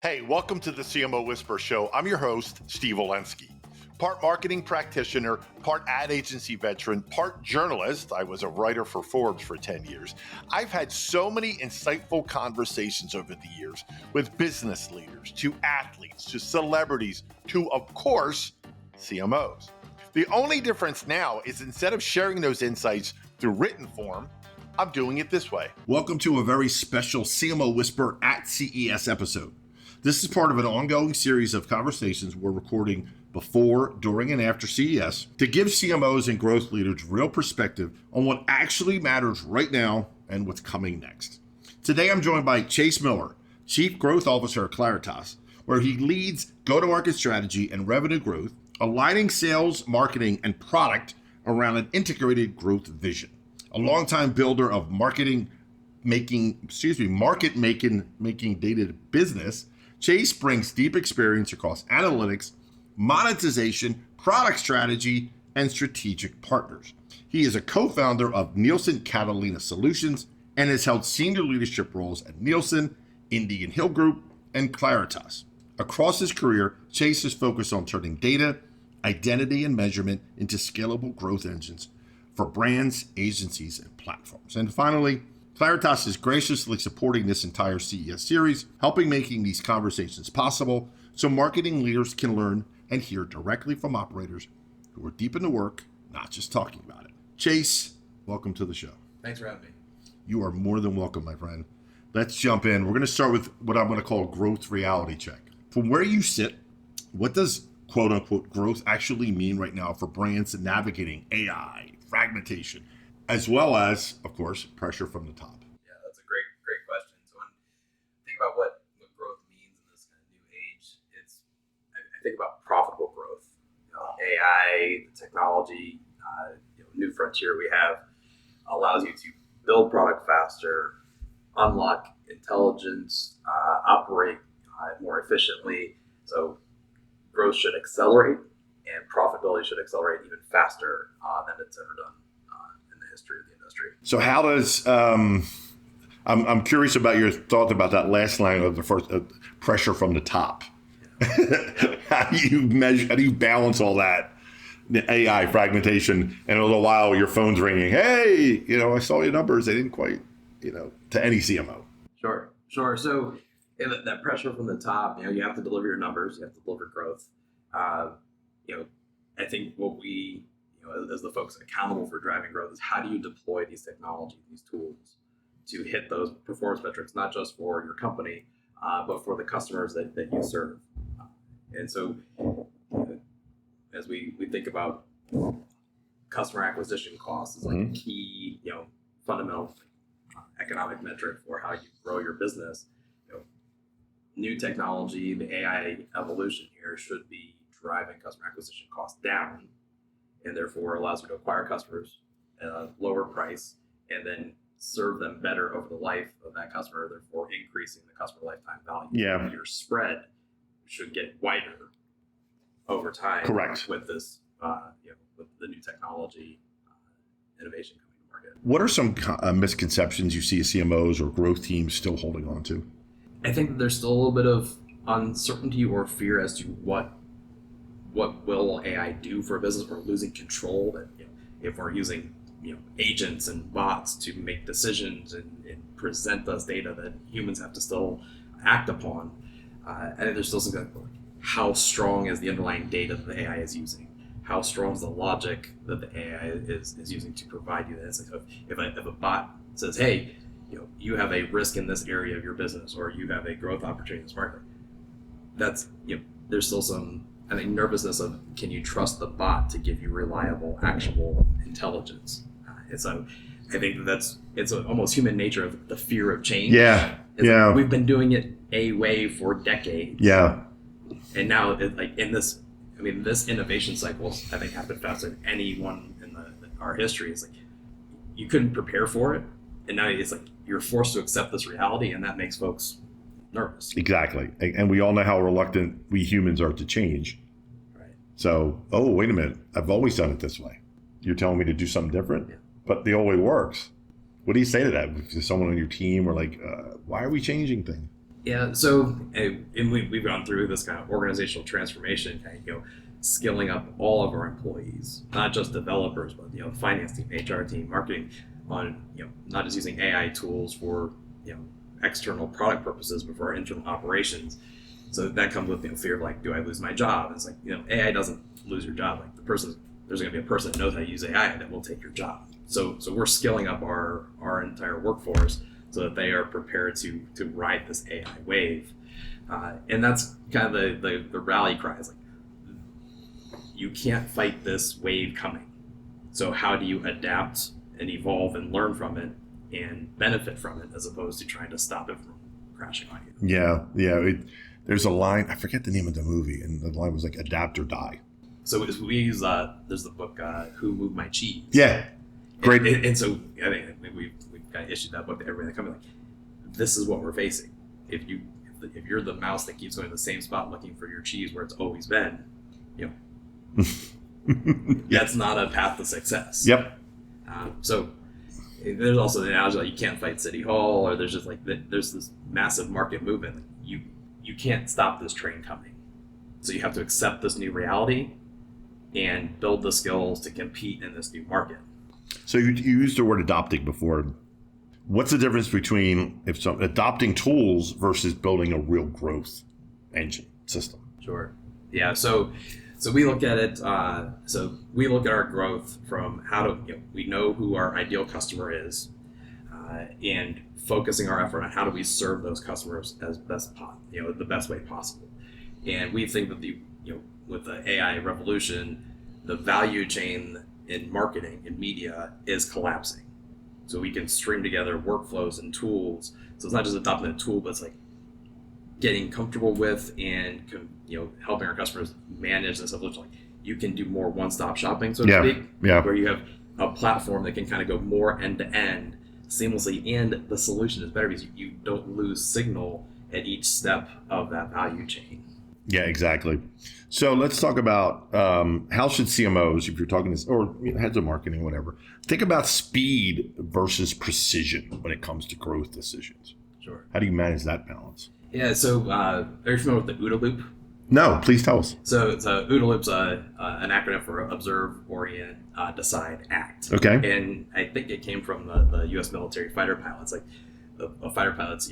Hey, welcome to the CMO Whisper show. I'm your host, Steve Olensky. Part marketing practitioner, part ad agency veteran, part journalist. I was a writer for Forbes for 10 years. I've had so many insightful conversations over the years with business leaders, to athletes, to celebrities, to, of course, CMOs. The only difference now is instead of sharing those insights through written form, I'm doing it this way. Welcome to a very special CMO Whisper at CES episode. This is part of an ongoing series of conversations we're recording before, during, and after CES to give CMOs and growth leaders real perspective on what actually matters right now and what's coming next. Today, I'm joined by Chase Miller, Chief Growth Officer at Claritas, where he leads go-to-market strategy and revenue growth, aligning sales, marketing, and product around an integrated growth vision. A longtime builder of market making data business, Chase brings deep experience across analytics, monetization, product strategy, and strategic partners. He is a co-founder of Nielsen Catalina Solutions and has held senior leadership roles at Nielsen, Indian Hill Group, and Claritas. Across his career, Chase has focused on turning data, identity, and measurement into scalable growth engines for brands, agencies, and platforms. And finally, Claritas is graciously supporting this entire CES series, helping making these conversations possible so marketing leaders can learn and hear directly from operators who are deep in the work, not just talking about it. Chase, welcome to the show. Thanks for having me. You are more than welcome, my friend. Let's jump in. We're going to start with what I'm going to call a growth reality check. From where you sit, what does quote unquote growth actually mean right now for brands navigating AI, fragmentation, as well as, of course, pressure from the top? Yeah, that's a great question. So when I think about what growth means in this kind of new age, I think about profitable growth. AI, the technology, new frontier we have allows you to build product faster, unlock intelligence, operate more efficiently. So growth should accelerate, and profitability should accelerate even faster than it's ever done in the history of the industry. So how does I'm curious about your thoughts about that last line of the first pressure from the top. Yeah. How do you balance all that, the AI fragmentation, and all the while your phone's ringing? Hey, I saw your numbers. They didn't quite, to any CMO. Sure. So that pressure from the top, you have to deliver your numbers, you have to deliver growth. I think what we, as the folks accountable for driving growth, is how do you deploy these technologies, these tools, to hit those performance metrics, not just for your company, but for the customers that you serve. And so, as we think about customer acquisition costs, is like a key, fundamental economic metric for how you grow your business. New technology, the AI evolution here should be driving customer acquisition costs down, and therefore allows you to acquire customers at a lower price and then serve them better over the life of that customer, therefore increasing the customer lifetime value. Yeah. So your spread should get wider over time. Correct. With this, with the new technology innovation coming to market. What are some misconceptions you see CMOs or growth teams still holding on to? I think that there's still a little bit of uncertainty or fear as to what will AI do for a business. We're losing control. That if we're using agents and bots to make decisions and present us data that humans have to still act upon, I think there's still some kind of how strong is the underlying data that the AI is using? How strong is the logic that the AI is using to provide you that insight? So if a bot says, hey, you have a risk in this area of your business, or you have a growth opportunity in this market, that's there's still some, I think, nervousness of, can you trust the bot to give you reliable, actionable intelligence? And so I think it's almost human nature of the fear of change. Yeah. Like, we've been doing it a way for decades. Yeah. And now, this innovation cycle, I think, happened faster than anyone in our history. It's like you couldn't prepare for it, and now it's like you're forced to accept this reality, and that makes folks nervous. Exactly. And we all know how reluctant we humans are to change. Right. So, wait a minute, I've always done it this way. You're telling me to do something different? Yeah. But the old way works. What do you say to that? To someone on your team, or like, why are we changing things? Yeah, so and we've gone through this kind of organizational transformation, kind of, skilling up all of our employees, not just developers, but finance team, HR team, marketing, on not just using AI tools for external product purposes, but for our internal operations. So that comes with fear of like, do I lose my job? And it's like AI doesn't lose your job. Like there's going to be a person that knows how to use AI that will take your job. So we're skilling up our entire workforce so that they are prepared to ride this AI wave, and that's kind of the rally cry. Is like, you can't fight this wave coming. So how do you adapt and evolve and learn from it and benefit from it, as opposed to trying to stop it from crashing on you? Yeah. There's a line, I forget the name of the movie, and the line was like, adapt or die. So we use there's the book Who Moved My Cheese. Yeah, great. And so I think we've kind of issued that book to everybody that comes like, this is what we're facing. If you're the mouse that keeps going to the same spot looking for your cheese where it's always been, that's not a path to success. Yep. So there's also the analogy like you can't fight City Hall, or there's just like there's this massive market movement. Like you can't stop this train coming. So you have to accept this new reality and build the skills to compete in this new market. So you used the word adopting before. What's the difference between adopting tools versus building a real growth engine system? Sure. Yeah. So we look at it. So we look at our growth from we know who our ideal customer is, and focusing our effort on how do we serve those customers as the best way possible. And we think that with the AI revolution, the value chain in marketing and media is collapsing. So we can string together workflows and tools. So it's not just adopting a tool, but it's like getting comfortable with and helping our customers manage this evolution. Like you can do more one-stop shopping, so to speak, where you have a platform that can kind of go more end-to-end seamlessly, and the solution is better because you don't lose signal at each step of that value chain. Yeah, exactly. So let's talk about how should CMOs, if you're talking to, or heads of marketing, whatever, think about speed versus precision when it comes to growth decisions. Sure. How do you manage that balance? Yeah, so are you familiar with the OODA loop? No, please tell us. So OODA loop's an acronym for Observe, Orient, Decide, Act. Okay. And I think it came from the U.S. military fighter pilots. Like the fighter pilots,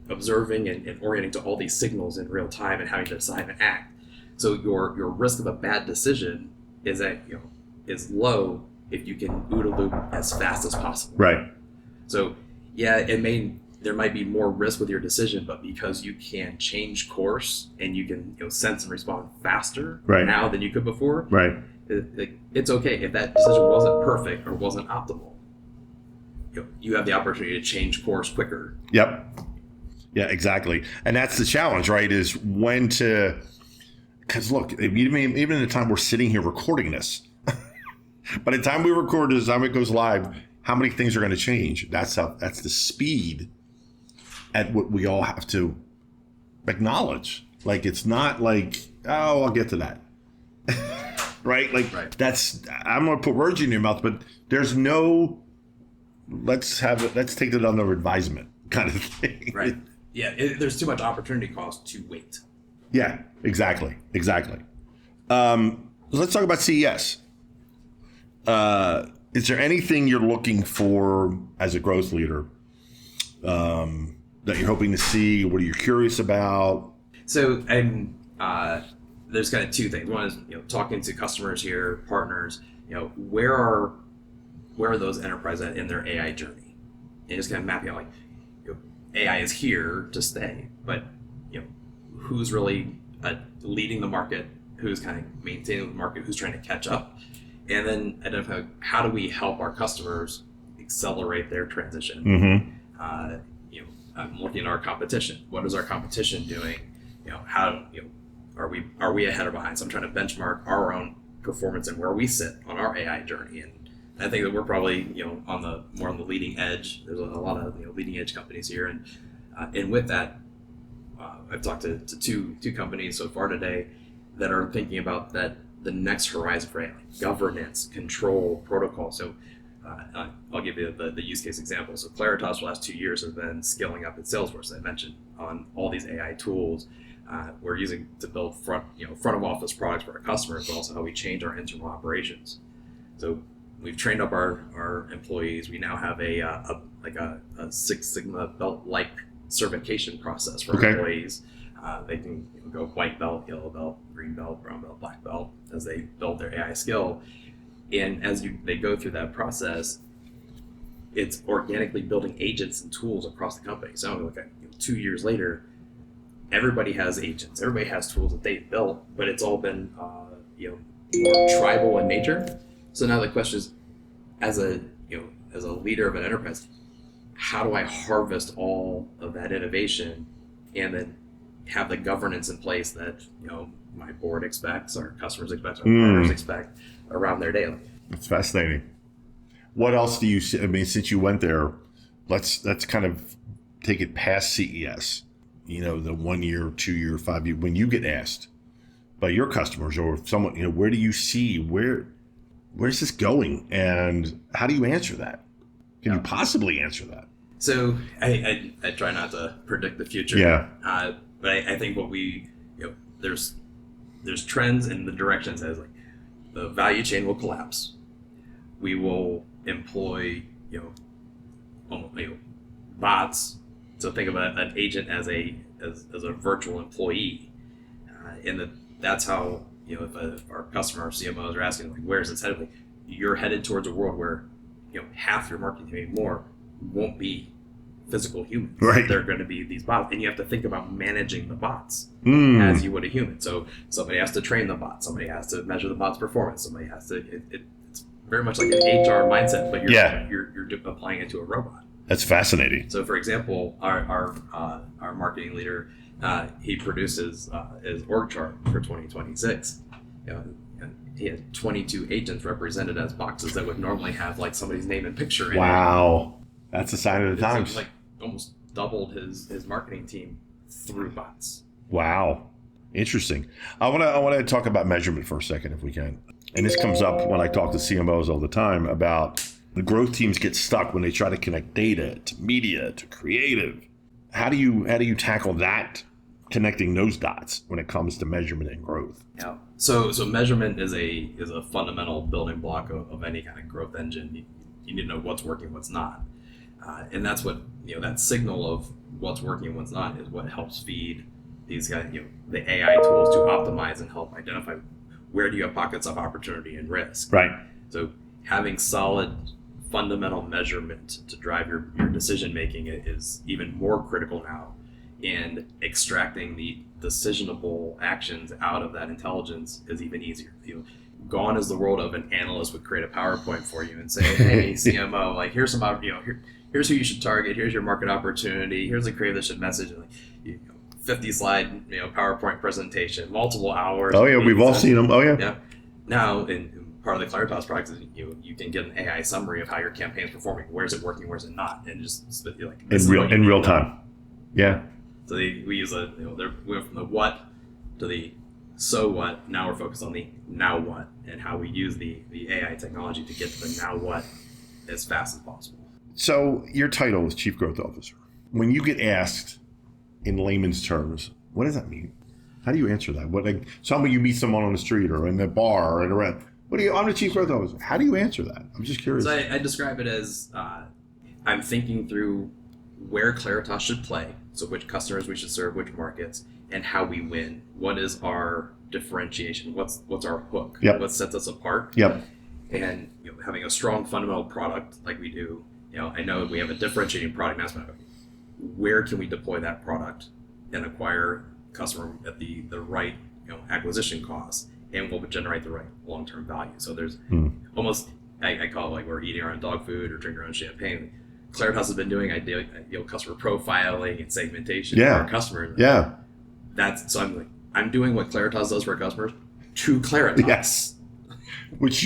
observing and orienting to all these signals in real time and having to decide and act. So your risk of a bad decision is low if you can OODA loop as fast as possible. Right. So yeah, there might be more risk with your decision, but because you can change course and you can sense and respond faster now than you could before, right? It's okay if that decision wasn't perfect or wasn't optimal. You have the opportunity to change course quicker. Yep. Yeah, exactly. And that's the challenge, right? Is when to, because look, even in the time we're sitting here recording this, by the time we record this, time it goes live, how many things are going to change? That's the speed at what we all have to acknowledge. Like, it's not like, oh, I'll get to that. Right? Like, that's, I'm going to put words in your mouth, but there's no, let's take it under advisement kind of thing. Right. Yeah, there's too much opportunity cost to wait. Yeah, exactly. Let's talk about CES. Is there anything you're looking for as a growth leader that you're hoping to see? What are you curious about? So there's kind of two things. One is talking to customers here, partners. Where are those enterprises at in their AI journey, and just kind of mapping out like AI is here to stay, but who's really leading the market, who's kind of maintaining the market, who's trying to catch up, and then identify how do we help our customers accelerate their transition. Mm-hmm. I'm looking at our competition. What is our competition doing? How are we ahead or behind? So I'm trying to benchmark our own performance and where we sit on our AI journey, and I think that we're probably on the leading edge. There's a lot of leading edge companies here, and with that, I've talked to two companies so far today that are thinking about the next horizon for AI, like governance, control, protocol. So I'll give you the use case example. So Claritas for the last 2 years has been scaling up its sales force. I mentioned on all these AI tools we're using to build front of office products for our customers, but also how we change our internal operations. So we've trained up our employees. We now have a Six Sigma belt-like certification process for our employees. They can go white belt, yellow belt, green belt, brown belt, black belt as they build their AI skill. And as they go through that process, it's organically building agents and tools across the company. So look at 2 years later, everybody has agents, everybody has tools that they've built, but it's all been more tribal in nature. So now the question is, as a leader of an enterprise, how do I harvest all of that innovation and then have the governance in place that my board expects, our customers expect, our partners expect around their data? That's fascinating. What else do you see? I mean, since you went there, let's kind of take it past CES. The 1 year, 2 year, 5 year. When you get asked by your customers or someone, where do you see where's this going, and how do you answer that? Can you possibly answer that? So I try not to predict the future. Yeah. But I think what there's trends in the directions as the value chain will collapse. We will employ bots. So think of an agent as a virtual employee, and that's how if our customer or CMOs are asking where's it headed, you're headed towards a world where half your marketing, maybe more, won't be physical humans. Right. They're going to be these bots, and you have to think about managing the bots as you would a human. So somebody has to train the bot, somebody has to measure the bot's performance, somebody has to. It's very much like an HR mindset, but you're applying it to a robot. That's fascinating. So, for example, our marketing leader, he produces his org chart for 2026. And he had 22 agents represented as boxes that would normally have somebody's name and picture in it. Wow, that's a sign of the times. So almost doubled his marketing team through bots. Wow, interesting. I want to talk about measurement for a second, if we can. And this comes up when I talk to CMOs all the time about. The growth teams get stuck when they try to connect data to media to creative. How do you tackle that, connecting those dots when it comes to measurement and growth? Yeah. So measurement is a fundamental building block of any kind of growth engine. You need to know what's working, what's not, and that's what that signal of what's working, what's not is what helps feed these guys. The AI tools to optimize and help identify where do you have pockets of opportunity and risk. Right. So having solid fundamental measurement to drive your decision making is even more critical now, and extracting the decisionable actions out of that intelligence is even easier. Gone is the world of an analyst would create a PowerPoint for you and say, hey CMO, here's some here's who you should target, here's your market opportunity, here's the creative that should message, 50 slide PowerPoint presentation, multiple hours. Oh yeah, we've all seen them. Oh yeah. Yeah. Now in part of the Claritas product is you can get an AI summary of how your campaign is performing. Where's it working? Where's it not? And just in real time. Yeah. So we use we went from the what to the so what. Now we're focused on the now what and how we use the AI technology to get to the now what as fast as possible. So your title is Chief Growth Officer. When you get asked in layman's terms, what does that mean? How do you answer that? You meet someone on the street or in the bar or in a restaurant. I'm the Chief Growth Officer. How do you answer that? I'm just curious. So I describe it as I'm thinking through where Claritas should play, so which customers we should serve, which markets, and how we win. What is our differentiation? What's our hook? Yep. What sets us apart? Yep. And having a strong fundamental product like we do, I know we have a differentiating product. That's where can we deploy that product and acquire customer at the right acquisition cost, and will generate the right long-term value. So there's almost, I call it we're eating our own dog food or drinking our own champagne. Claritas has been doing customer profiling and segmentation for our customers. Yeah. So I'm doing what Claritas does for our customers to Claritas. Yes. Which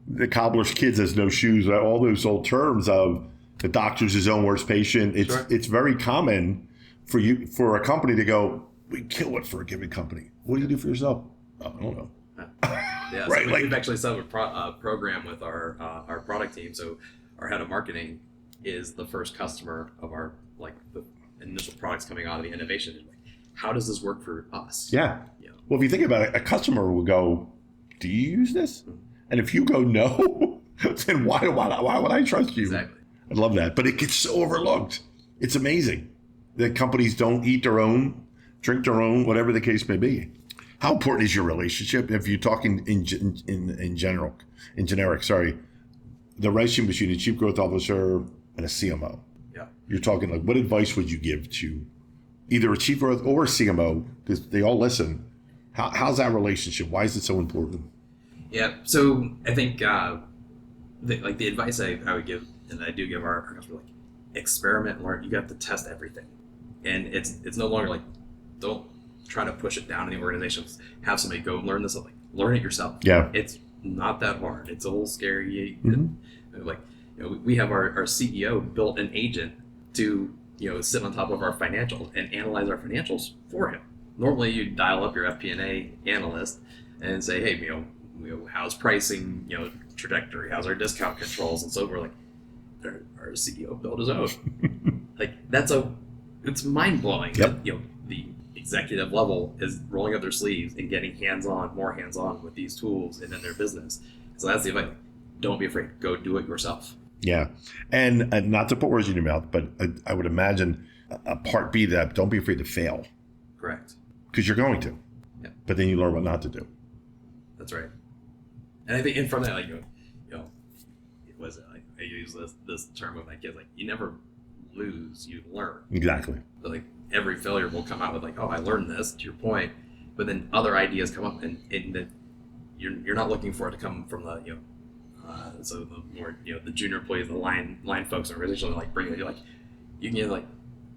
the cobbler's kids has no shoes, all those old terms of the doctor's his own worst patient. It's very common for a company to go, we kill it for a given company. What do you do for yourself? I don't know. Yeah, right? so Like, we've actually set up a program with our product team. So our head of marketing is the first customer of our the initial products coming out of the innovation. Like, how does this work for us? yeah. You know? Well, if you think about it, a customer will go, "Do you use this?" Mm-hmm. And if you go no, then why would I trust you? Exactly. I love that, but it gets so overlooked. It's amazing that companies don't eat their own, drink their own, whatever the case may be. How important is your relationship? If you're talking in generic, sorry, the relationship between a chief growth officer and a CMO. Yeah. You're talking like, what advice would you give to either a chief growth or a CMO? Because they all listen. How's that relationship? Why is it so important? Yeah. So I think the advice I would give, and I do give our customers, like, experiment, learn. You have to test everything, and it's no longer like, don't try to push it down in the organizations. Have somebody go learn this. Like, learn it yourself. Yeah. It's not that hard. It's a little scary. Mm-hmm. Like, we have our CEO built an agent to sit on top of our financials and analyze our financials for him. Normally, you dial up your FP&A analyst and say, hey, how's pricing, trajectory, how's our discount controls, and so forth. Like, our CEO built his own. Like, it's mind blowing. Yep. That, the executive level is rolling up their sleeves and getting more hands-on with these tools and in their business. So that's the advice. Don't be afraid. Go do it yourself. Yeah. And not to put words in your mouth, but I would imagine a part B that don't be afraid to fail. Correct. Because you're going to. Yeah. But then you learn what not to do. That's right. And I think in front of that, I use this term with my kids, like, you never lose, you learn. Exactly. So, like, every failure will come out with, like, oh, I learned this, to your point, but then other ideas come up, and that you're not looking for it to come from the so the more the junior employees, the line folks in organization, like, bring it. You're like,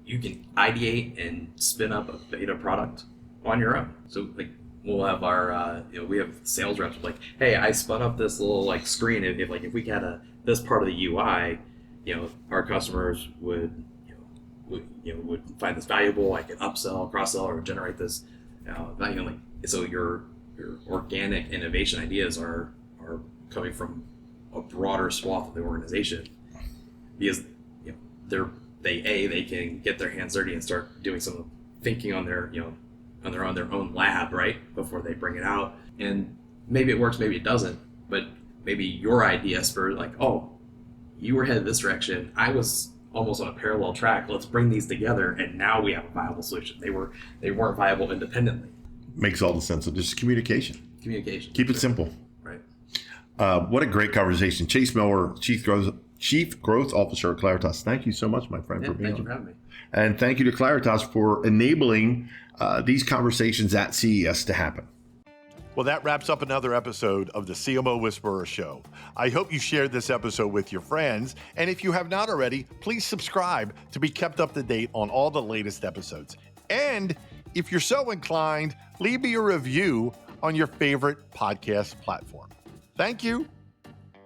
you can ideate and spin up a beta product on your own. So, like, we'll have our we have sales reps like, hey, I spun up this little, like, screen. If we had this part of the UI, our customers would find this valuable. I could upsell, cross-sell, or generate this value. Like, so your organic innovation ideas are coming from a broader swath of the organization, because they can get their hands dirty and start doing some thinking on their own lab, right, before they bring it out. And maybe it works, maybe it doesn't, but maybe your idea spurred, like, oh, you were headed this direction, I was almost on a parallel track, let's bring these together, and now we have a viable solution. They weren't viable independently. Makes all the sense. So just communication. Keep it simple. Right. What a great conversation. Chase Miller, Chief Growth Officer at Claritas. Thank you so much, my friend, for being on. Thank you for having me. And thank you to Claritas for enabling these conversations at CES to happen. Well, that wraps up another episode of the CMO Whisperer Show. I hope you shared this episode with your friends. And if you have not already, please subscribe to be kept up to date on all the latest episodes. And if you're so inclined, leave me a review on your favorite podcast platform. Thank you.